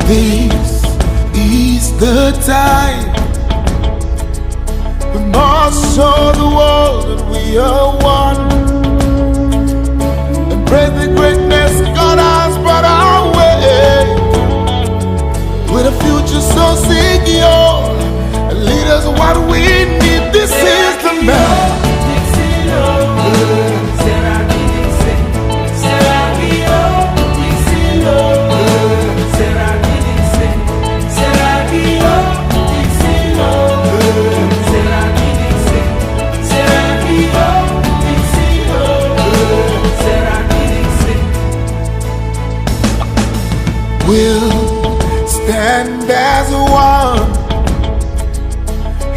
This is the time we must show the world that we are one, and praise the greatness God has brought our way, with a future so secure, and lead us what we need. This is the man. We'll stand as one,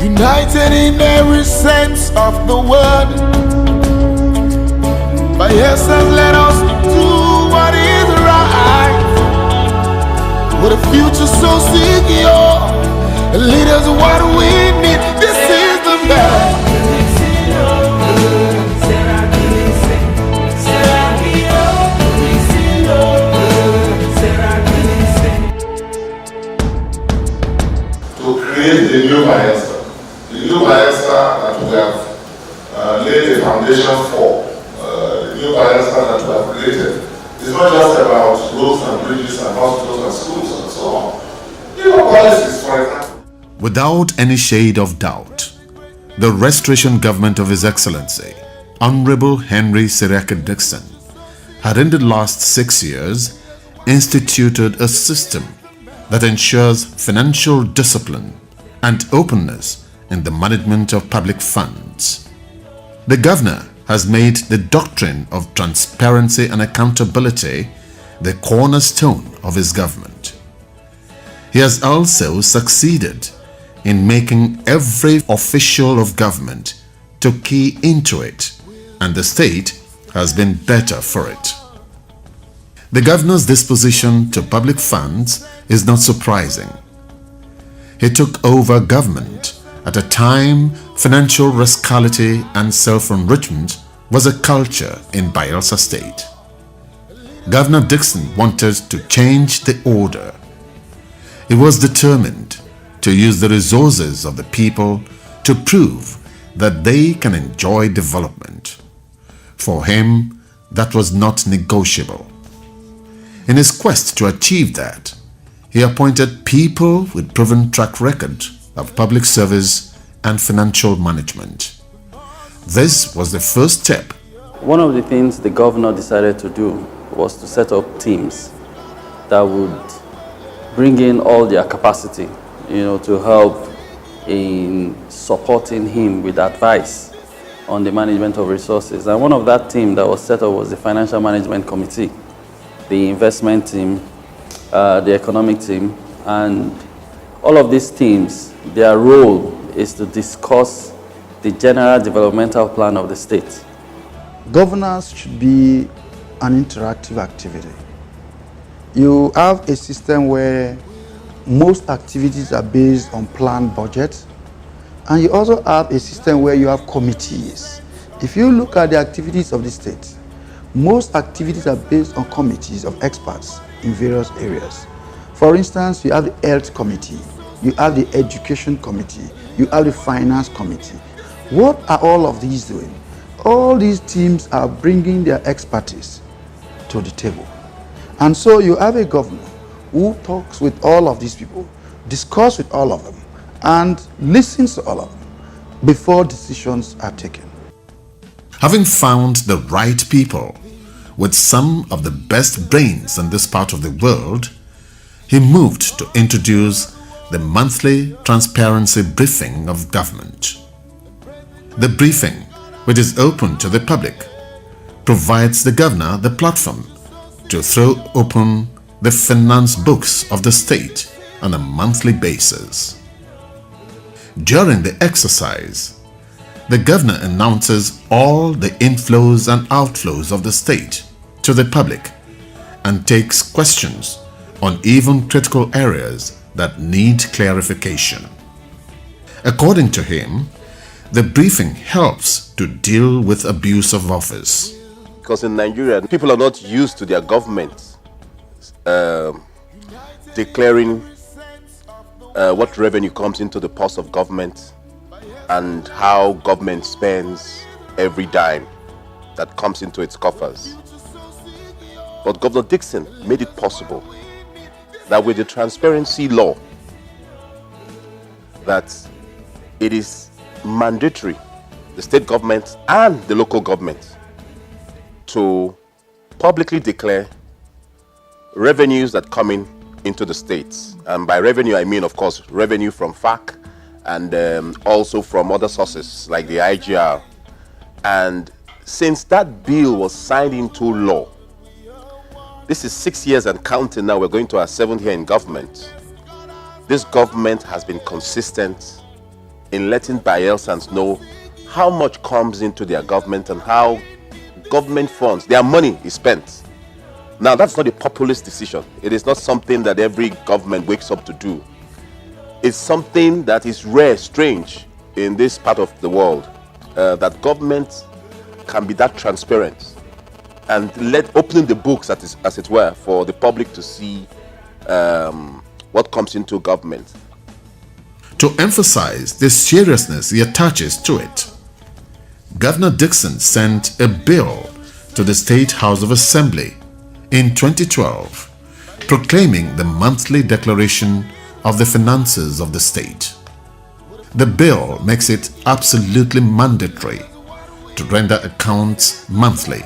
united in every sense of the word. By yourself, let us do what is right, with a future so secure, and lead us what we need. This is the man. The new Bayelsa that we have laid a foundation for, the new Bayelsa that we have created, is not just about roads and bridges and hospitals and schools and so on. New policies, for example. Without any shade of doubt, the restoration government of His Excellency, Honorable Henry Seriake Dickson, had in the last 6 years instituted a system that ensures financial discipline and openness in the management of public funds. The governor has made the doctrine of transparency and accountability the cornerstone of his government. He has also succeeded in making every official of government to key into it, and the state has been better for it. The governor's disposition to public funds is not surprising. He took over government at a time financial rascality and self-enrichment was a culture in Bayelsa State. Governor Dickson wanted to change the order. He was determined to use the resources of the people to prove that they can enjoy development. For him, that was not negotiable. In his quest to achieve that, he appointed people with proven track record of public service and financial management. This was the first step. One of the things the governor decided to do was to set up teams that would bring in all their capacity, to help in supporting him with advice on the management of resources. And one of that team that was set up was the Financial Management Committee, the investment team, the economic team, and all of these teams, their role is to discuss the general developmental plan of the state. Governance should be an interactive activity. You have a system where most activities are based on planned budget, and you also have a system where you have committees. If you look at the activities of the state, most activities are based on committees of experts in various areas. For instance, you have the health committee, you have the education committee, you have the finance committee. What are all of these doing? All these teams are bringing their expertise to the table. And so you have a governor who talks with all of these people, discusses with all of them, and listens to all of them before decisions are taken. Having found the right people with some of the best brains in this part of the world, he moved to introduce the monthly transparency briefing of government. The briefing, which is open to the public, provides the governor the platform to throw open the finance books of the state on a monthly basis. During the exercise, the governor announces all the inflows and outflows of the state to the public and takes questions on even critical areas that need clarification. According to him, the briefing helps to deal with abuse of office. Because in Nigeria, people are not used to their government declaring what revenue comes into the purse of government and how government spends every dime that comes into its coffers. But Governor Dickson made it possible that with the transparency law, that it is mandatory, the state government and the local government, to publicly declare revenues that come into the states. And by revenue, I mean, of course, revenue from FAC and also from other sources like the IGR. And since that bill was signed into law, this is 6 years and counting now, we're going to our 7th year in government. This government has been consistent in letting Bayelsans know how much comes into their government and how government funds, their money is spent. Now, that's not a populist decision. It is not something that every government wakes up to do. It's something that is rare, strange in this part of the world, that government can be that transparent and opening the books, as it were, for the public to see what comes into government. To emphasize the seriousness he attaches to it, Governor Dickson sent a bill to the State House of Assembly in 2012 proclaiming the monthly declaration of the finances of the state. The bill makes it absolutely mandatory to render accounts monthly.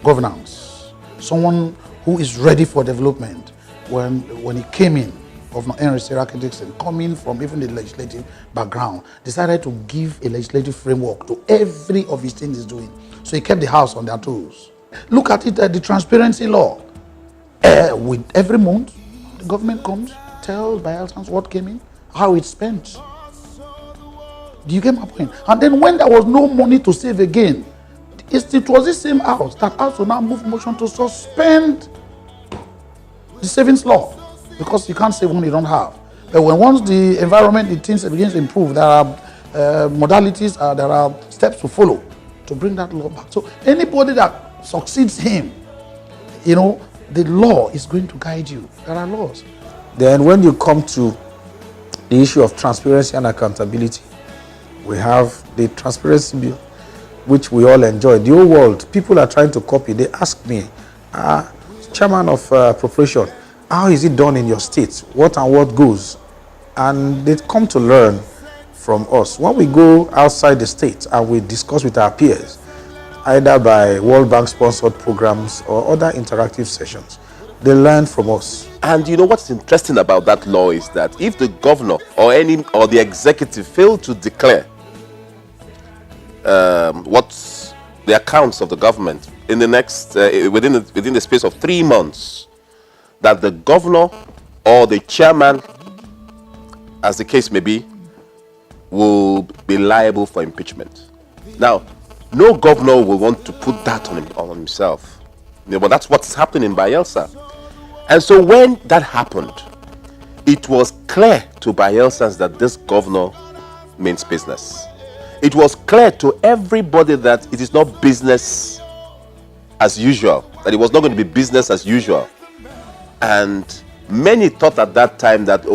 Governance, someone who is ready for development. When he came in, Governor Henry Seriake Dickson, coming from even the legislative background, decided to give a legislative framework to every of his things he's doing. So he kept the house on their toes. Look at it, the transparency law. With every month, the government comes, tells Bayelsans what came in, how it's spent. Do you get my point? And then when there was no money to save again, it was the same house that also now moved motion to suspend the savings law, because you can't save when you don't have. But once the environment, the things begins to improve, there are modalities, there are steps to follow to bring that law back. So anybody that succeeds him, the law is going to guide you. There are laws. Then when you come to the issue of transparency and accountability, we have the transparency bill, which we all enjoy. The whole world, people are trying to copy. They ask me, Chairman of Appropriation, how is it done in your state? What and what goes? And they come to learn from us. When we go outside the state and we discuss with our peers, either by World Bank sponsored programs or other interactive sessions, they learn from us. And you know what's interesting about that law is that if the governor or the executive fail to declare what's the accounts of the government in the next within the space of 3 months, that the governor or the chairman, as the case may be, will be liable for impeachment. Now, no governor will want to put that on himself. But that's what's happening in Bayelsa. And so when that happened, it was clear to Bayelsans that this governor means business. It was clear to everybody that it is not business as usual, that it was not going to be business as usual. And many thought at that time that,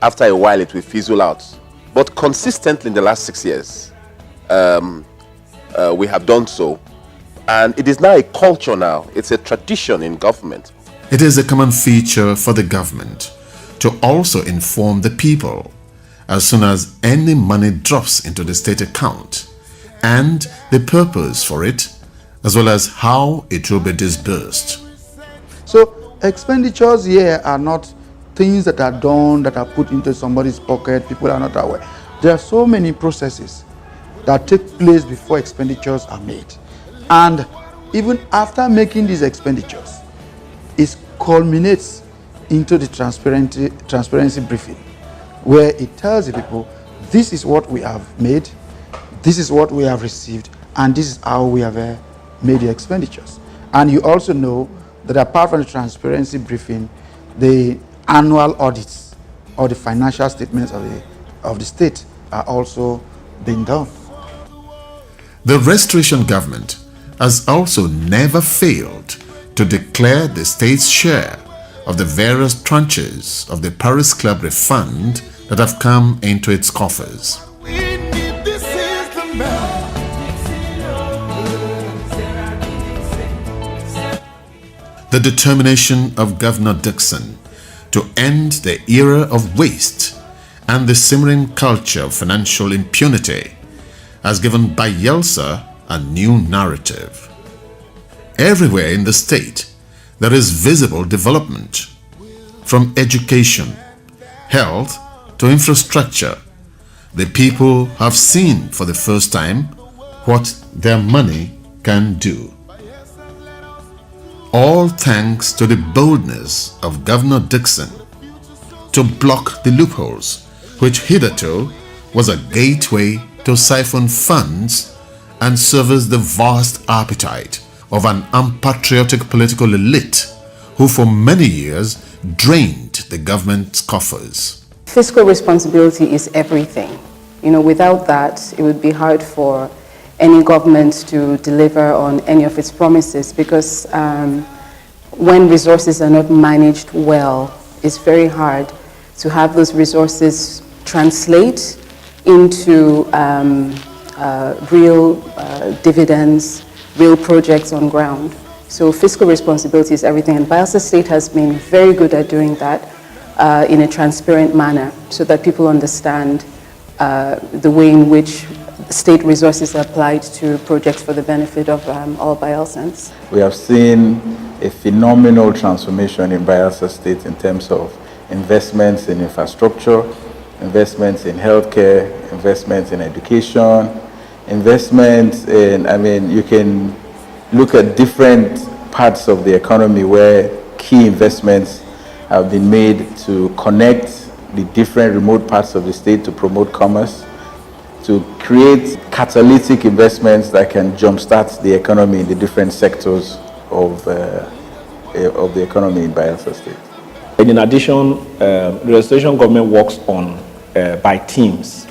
after a while it will fizzle out. But consistently in the last 6 years, we have done so. And it is now a culture now. It's a tradition in government. It is a common feature for the government to also inform the people as soon as any money drops into the state account and the purpose for it, as well as how it will be disbursed. So expenditures here are not things that are done, that are put into somebody's pocket. People are not aware. There are so many processes that take place before expenditures are made. And even after making these expenditures, it culminates into the transparency briefing, where it tells the people, this is what we have made, this is what we have received, and this is how we have made the expenditures. And you also know that apart from the transparency briefing, the annual audits or the financial statements of the state are also being done. The restoration government has also never failed to declare the state's share of the various tranches of the Paris Club refund that have come into its coffers. This is the man. The determination of Governor Dickson to end the era of waste and the simmering culture of financial impunity has given Bayelsa a new narrative. Everywhere in the state, there is visible development, from education, health to infrastructure. The people have seen for the first time what their money can do. All thanks to the boldness of Governor Dickson to block the loopholes which hitherto was a gateway to siphon funds and service the vast appetite of an unpatriotic political elite who for many years drained the government's coffers. Fiscal responsibility is everything. Without that, it would be hard for any government to deliver on any of its promises, because when resources are not managed well, it's very hard to have those resources translate into real dividends, real projects on ground. So fiscal responsibility is everything, and Bayelsa State has been very good at doing that in a transparent manner, so that people understand the way in which state resources are applied to projects for the benefit of all Bayelsans. We have seen a phenomenal transformation in Bayelsa State in terms of investments in infrastructure, investments in healthcare, investments in education, investments in, you can look at different parts of the economy where key investments have been made to connect the different remote parts of the state to promote commerce, to create catalytic investments that can jumpstart the economy in the different sectors of the economy in Bayelsa State. And in addition, the restoration government works on by teams,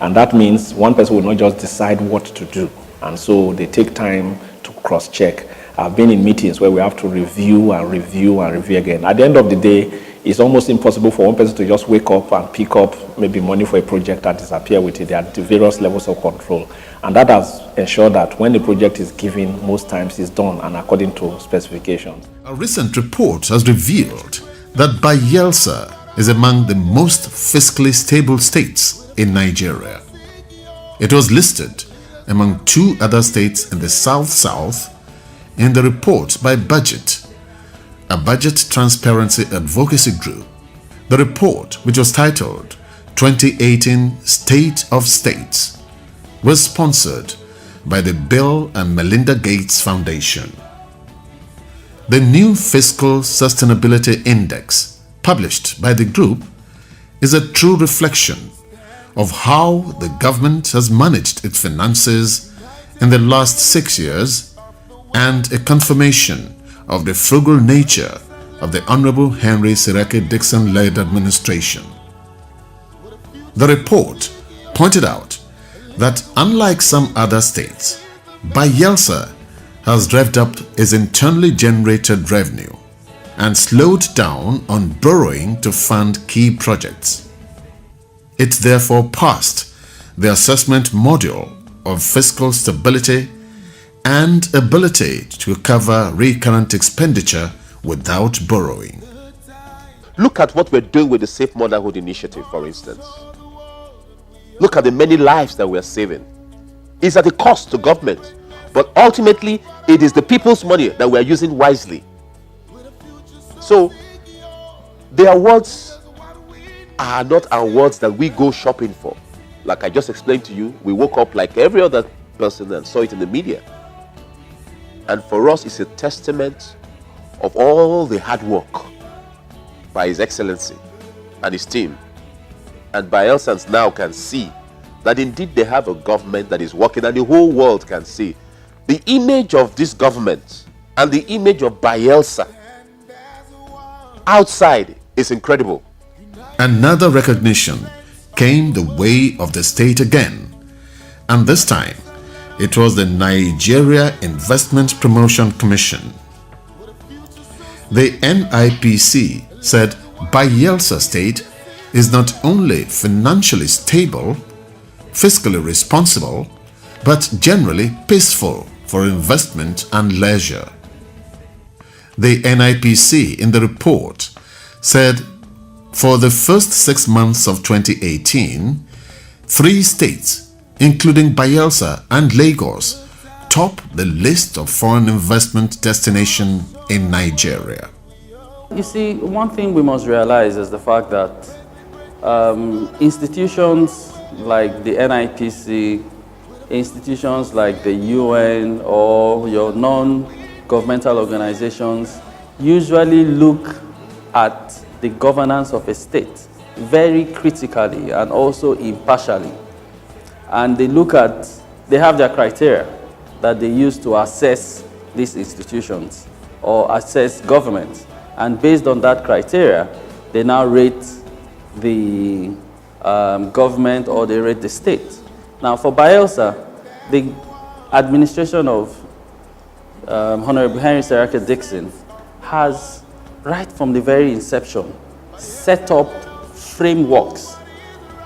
and that means one person will not just decide what to do, and so they take time to cross-check. I've been in meetings where we have to review and review and review again. At the end of the day, it's almost impossible for one person to just wake up and pick up maybe money for a project and disappear with it. There are various levels of control, and that has ensured that when the project is given, most times it's done and according to specifications. A recent report has revealed that Bayelsa is among the most fiscally stable states in Nigeria. It was listed among 2 other states in the South in the report by Budget, a budget transparency advocacy group. The report, which was titled 2018 State of States, was sponsored by the Bill and Melinda Gates Foundation. The new Fiscal Sustainability Index, published by the group, is a true reflection of how the government has managed its finances in the last 6 years, and a confirmation of the frugal nature of the Honorable Henry Seriake Dickson-led administration. The report pointed out that unlike some other states, Bayelsa has revved up its internally generated revenue and slowed down on borrowing to fund key projects. It therefore passed the assessment module of fiscal stability and ability to cover recurrent expenditure without borrowing. Look at what we're doing with the Safe Motherhood Initiative, for instance. Look at the many lives that we're saving. It's at a cost to government, but ultimately it is the people's money that we're using wisely. So the awards are not awards that we go shopping for. Like I just explained to you, we woke up like every other person and saw it in the media. And for us, it's a testament of all the hard work by His Excellency and his team. And Bayelsans now can see that indeed they have a government that is working, and the whole world can see the image of this government and the image of Bayelsa outside is incredible. Another recognition came the way of the state again, and this time it was the Nigeria Investment Promotion Commission. The NIPC said Bayelsa State is not only financially stable, fiscally responsible, but generally peaceful for investment and leisure. The NIPC in the report said for the first 6 months of 2018, 3 states, including Bayelsa and Lagos, top the list of foreign investment destination in Nigeria. You see, one thing we must realize is the fact that institutions like the NIPC, institutions like the UN or your non-governmental organizations usually look at the governance of a state very critically and also impartially. And they have their criteria that they use to assess these institutions or assess governments. And based on that criteria, they now rate the government or they rate the state. Now for Bayelsa, the administration of Honorable Henry Seriake Dickson has, right from the very inception, set up frameworks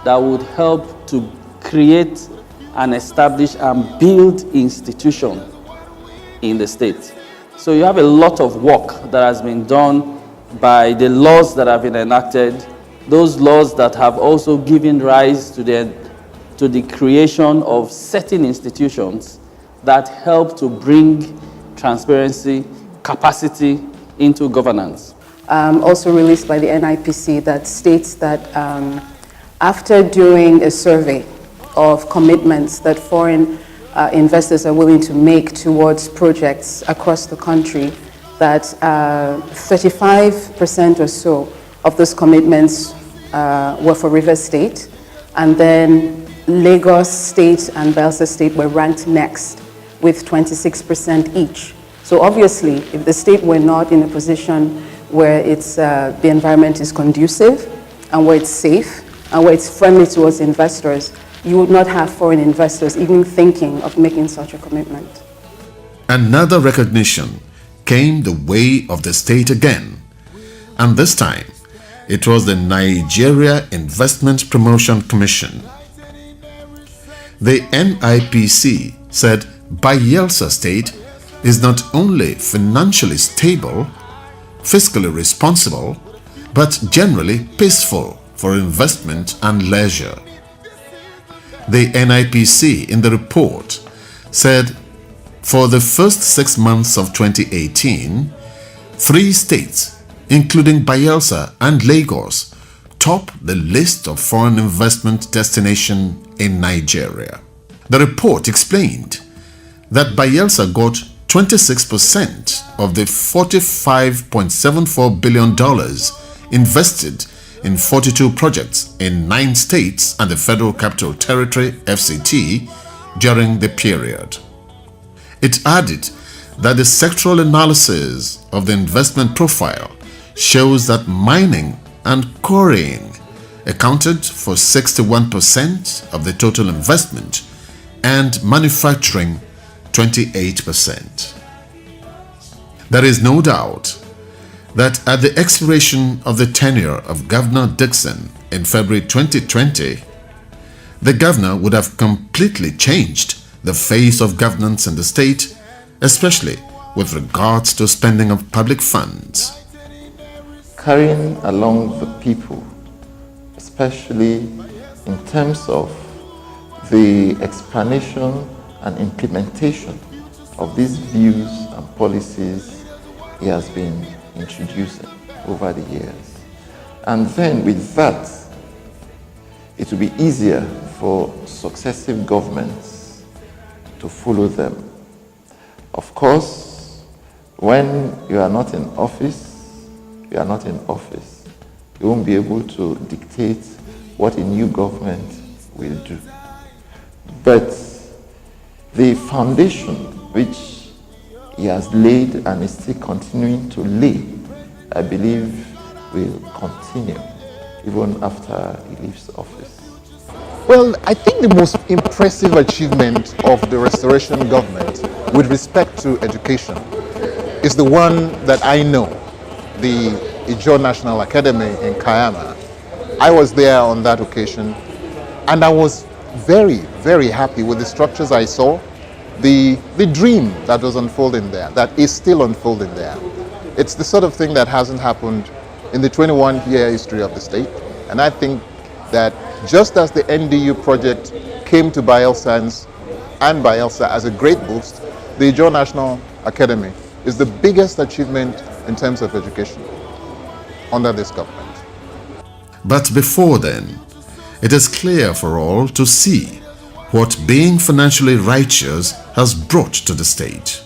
that would help to create and establish and build institutions in the state. So you have a lot of work that has been done by the laws that have been enacted, those laws that have also given rise to the creation of certain institutions that help to bring transparency, capacity into governance. Also released by the NIPC that states that after doing a survey of commitments that foreign investors are willing to make towards projects across the country, that 35% or so of those commitments were for Rivers State, and then Lagos State and Bayelsa State were ranked next with 26% each. So obviously, if the state were not in a position where the environment is conducive and where it's safe and where it's friendly towards investors, you would not have foreign investors even thinking of making such a commitment. Another recognition came the way of the state again, and this time it was the Nigeria Investment Promotion Commission. The NIPC said Bayelsa State is not only financially stable, fiscally responsible, but generally peaceful for investment and leisure. The NIPC in the report said for the first 6 months of 2018, 3 states, including Bayelsa and Lagos, top the list of foreign investment destination in Nigeria. The report explained that Bayelsa got 26% of the $45.74 billion invested in 42 projects in 9 states and the Federal Capital Territory (FCT) during the period. It added that the sectoral analysis of the investment profile shows that mining and quarrying accounted for 61% of the total investment and manufacturing 28%. There is no doubt that at the expiration of the tenure of Governor Dickson in February 2020, the governor would have completely changed the face of governance in the state, especially with regards to spending of public funds. Carrying along the people, especially in terms of the explanation and implementation of these views and policies he has been introducing over the years. And then with that, it will be easier for successive governments to follow them. Of course, when you are not in office, you won't be able to dictate what a new government will do. But the foundation which he has laid and is still continuing to lay, I believe, will continue even after he leaves office. Well, I think the most impressive achievement of the Restoration government with respect to education is the one that I know, the Ijaw National Academy in Kayama. I was there on that occasion, and I was very, very happy with the structures I saw, the dream that was unfolding there, that is still unfolding there. It's the sort of thing that hasn't happened in the 21-year history of the state, and I think that just as the NDU project came to Bayelsa and Bayelsa as a great boost, the Ijaw National Academy is the biggest achievement in terms of education under this government. But before then, it is clear for all to see what being financially righteous has brought to the state.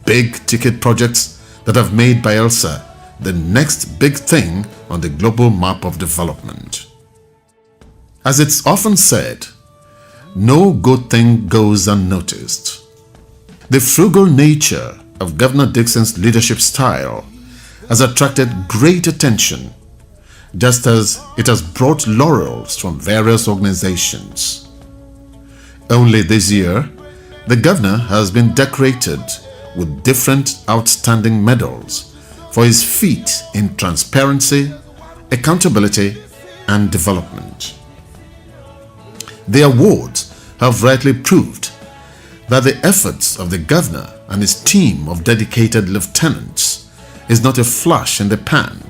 Big ticket projects that have made Bayelsa the next big thing on the global map of development. As it's often said, no good thing goes unnoticed. The frugal nature of Governor Dickson's leadership style has attracted great attention, just as it has brought laurels from various organizations. Only this year, the governor has been decorated with different outstanding medals for his feat in transparency, accountability, and development. The awards have rightly proved that the efforts of the governor and his team of dedicated lieutenants is not a flash in the pan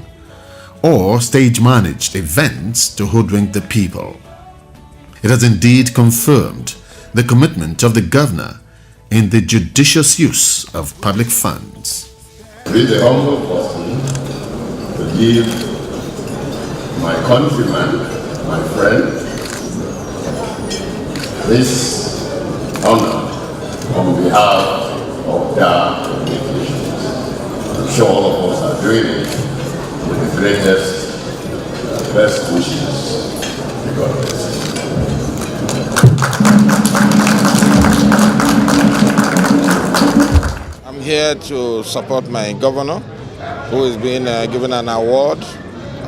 or stage-managed events to hoodwink the people. It has indeed confirmed the commitment of the governor in the judicious use of public funds. With the humble person to give my countryman, my friend, this honor on behalf of their communications. I'm sure all of us are doing it with the greatest, best wishes. May God bless you. I'm here to support my governor, who is being given an award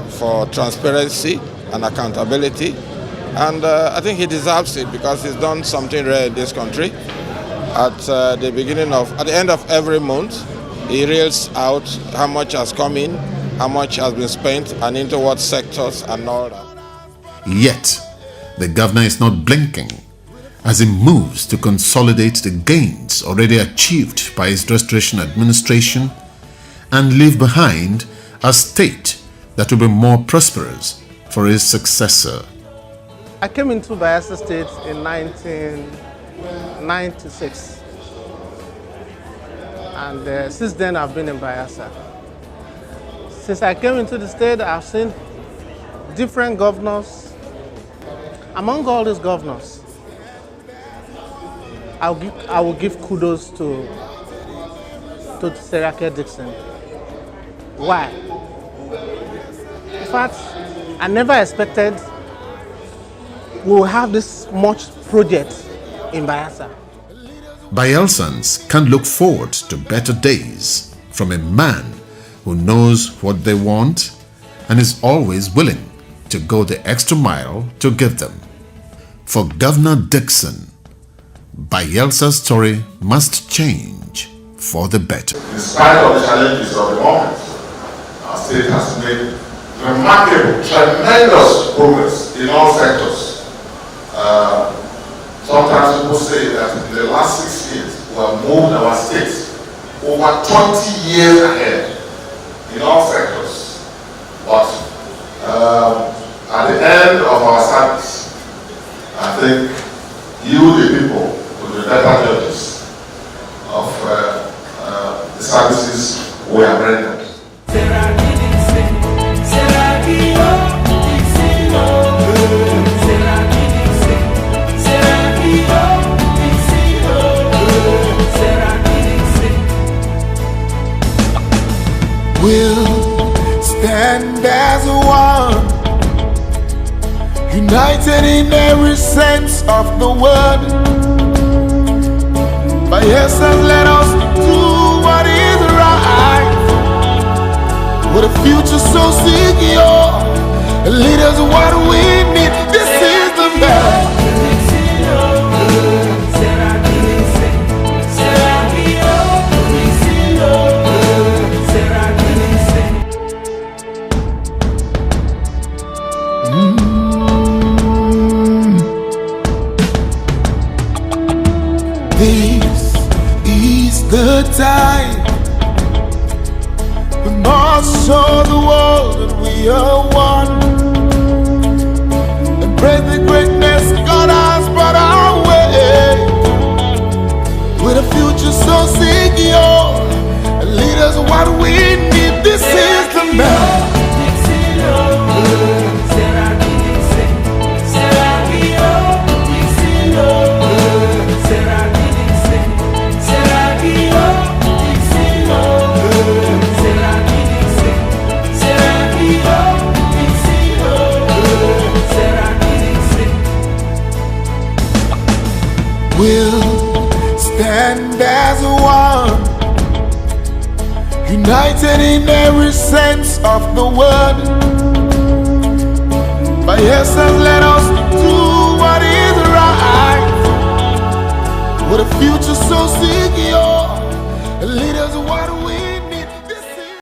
for transparency and accountability. And I think he deserves it because he's done something rare in this country. At the end of every month, he reels out how much has come in, how much has been spent, and into what sectors and all that. Yet, the governor is not blinking as he moves to consolidate the gains already achieved by his restoration administration and leave behind a state that will be more prosperous for his successor. I came into Bayelsa State in 1996, and since then I've been in Bayelsa. Since I came into the state, I've seen different governors. Among all these governors, I will give kudos to Seriake Dickson. Why? In fact, I never expected we will have this much project in Bayelsa. Bayelsans can look forward to better days from a man who knows what they want and is always willing to go the extra mile to give them. For Governor Dickson, Bayelsa's story must change for the better. In spite of the challenges of the moment, our state has made remarkable, tremendous progress in all sectors. Sometimes people say that in the last 6 years, we have moved our state over 20 years ahead in all sectors. But at the end of our service, I think you, the people, will be better judges of the services we have rendered. We'll stand as one, united in every sense of the word. By essence, let us do what is right, with a future so secure. Lead us what we need. This is the best. show the world that we are one. Embrace the greatness God has brought our way. With a future so secure, lead us what we need. This is the man. We'll stand as one, united in every sense of the word. By yourself, let us do what is right, with a future so secure.